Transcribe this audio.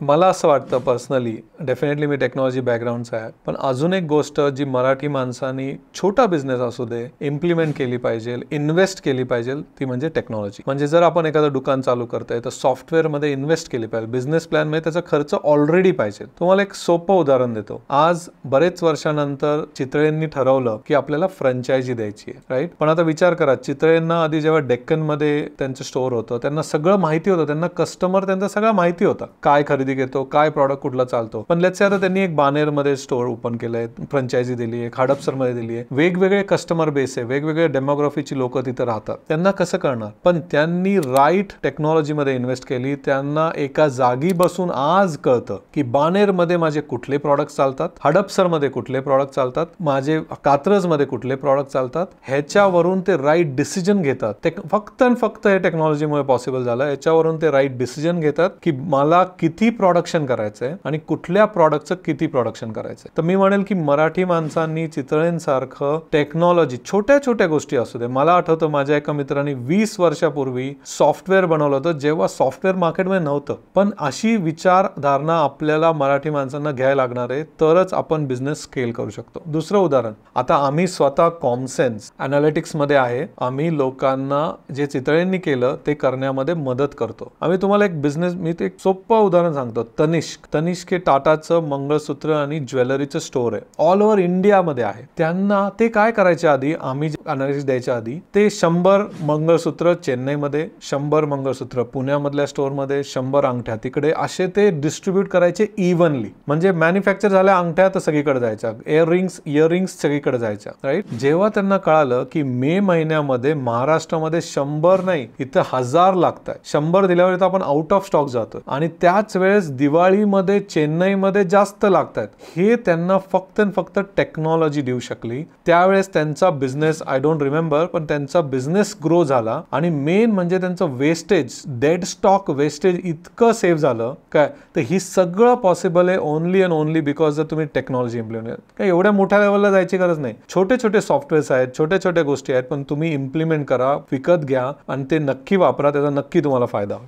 मला असं वाटतं पर्सनली, डेफिनेटली मी टेक्नॉलॉजी बॅकग्राऊंडचा आहे, पण अजून एक गोष्ट जी मराठी माणसांनी छोटा बिझनेस असू दे इम्प्लिमेंट केली पाहिजे, इन्व्हेस्ट केली पाहिजे, ती म्हणजे टेक्नॉलॉजी. म्हणजे जर आपण एखादं दुकान चालू करतोय तर सॉफ्टवेअरमध्ये इन्व्हेस्ट केली पाहिजे. बिझनेस प्लॅनमध्ये त्याचा खर्च ऑलरेडी पाहिजे. तुम्हाला एक सोपं उदाहरण देतो. आज बरेच वर्षानंतर चितळेंनी ठरवलं की आपल्याला फ्रँचायझी द्यायची आहे, राईट. पण आता विचार करा, चितळेंना आधी जेव्हा डेक्कनमध्ये त्यांचं स्टोअर होतं त्यांना सगळं माहिती होतं, त्यांना कस्टमर त्यांचा सगळं माहिती होतं, काय खरेदी घेतो, काय प्रॉडक्ट कुठला चालतो. पण लेट्स से आता त्यांनी एक बानेरमध्ये स्टोअर ओपन केलंय, फ्रँचायझी दिली आहे, हडपसरमध्ये दिली आहे, वेगवेगळे कस्टमर बेस आहे, वेगवेगळे डेमोग्राफीची लोक तिथे राहतात, त्यांना कसं करणार. पण त्यांनी राईट टेक्नॉलॉजीमध्ये इन्व्हेस्ट केली. त्यांना एका जागी बसून आज कळतं की बानेरमध्ये माझे कुठले प्रॉडक्ट चालतात, हडपसरमध्ये कुठले प्रॉडक्ट चालतात, माझे कात्रजमध्ये कुठले प्रॉडक्ट चालतात. ह्याच्यावरून ते राईट डिसिजन घेतात. फक्त आणि फक्त हे टेक्नॉलॉजीमुळे पॉसिबल झालं. याच्यावरून ते राईट डिसिजन घेतात की मला किती प्रोडक्शन करायचंय आणि कुठल्या प्रॉडक्टचं किती प्रोडक्शन करायचंय. तर मी म्हणेल की मराठी माणसांनी चितळेंसारखं टेक्नॉलॉजी, छोट्या छोट्या गोष्टी असू दे. मला आठवतं माझ्या एका मित्राने 20 वर्षापूर्वी सॉफ्टवेअर बनवलं होतं, जेव्हा सॉफ्टवेअर मार्केटमध्ये नव्हतं. पण अशी विचारधारणा आपल्याला मराठी माणसांना घ्यायला लागणार आहे, तरच आपण बिझनेस स्केल करू शकतो. दुसरं उदाहरण, आता आम्ही स्वतः कॉमसेन्स अनालिटिक्स मध्ये आहे. आम्ही लोकांना जे चितळेंनी केलं ते करण्यामध्ये मदत करतो. आम्ही तुम्हाला एक बिझनेस, मी ते एक सोपं उदाहरण सांगतो. तनिष्क हे टाटाचं मंगळसूत्र आणि ज्वेलरीचं स्टोअर आहे, ऑल ओव्हर इंडियामध्ये आहे. त्यांना ते काय करायच्या आधी, आम्ही अनालिसिस द्यायच्या आधी ते 100 मंगळसूत्र चेन्नईमध्ये, 100 मंगळसूत्र पुण्यामधल्या स्टोअरमध्ये, 100 अंगठ्या तिकडे, असे ते डिस्ट्रीब्यूट करायचे इव्हनली. म्हणजे मॅन्युफॅक्चर झाल्या अंगठ्या तर सगळीकडे जायच्या, इयरिंग्स सगळीकडे जायच्या, राईट. जेव्हा त्यांना कळालं की मे महिन्यामध्ये महाराष्ट्रामध्ये 100 नाही, इथं 1000 लागतात, 100 दिल्यावर इथं आपण आउट ऑफ स्टॉक जातो आणि त्याच वेळेस दिवाळीमध्ये चेन्नईमध्ये जास्त लागतात, हे त्यांना फक्त आणि फक्त टेक्नॉलॉजी देऊ शकली. त्यावेळेस त्यांचा बिझनेस, आय डोंट रिमेंबर, पण त्यांचा बिझनेस ग्रो झाला. आणि मेन म्हणजे त्यांचं वेस्टेज, डेड स्टॉक वेस्टेज इतकं सेव्ह झालं काय. तर ही सगळं पॉसिबल आहे ओनली अँड ओनली बिकॉज जर तुम्ही टेक्नॉलॉजी इम्प्लिमेंट. काय एवढ्या मोठ्या लेवलला जायची गरज नाही. छोटे छोटे सॉफ्टवेअर्स आहेत, छोट्या छोट्या गोष्टी आहेत, पण तुम्ही इम्प्लिमेंट करा, विकत घ्या आणि ते नक्की वापरा. त्याचा नक्की तुम्हाला फायदा होईल.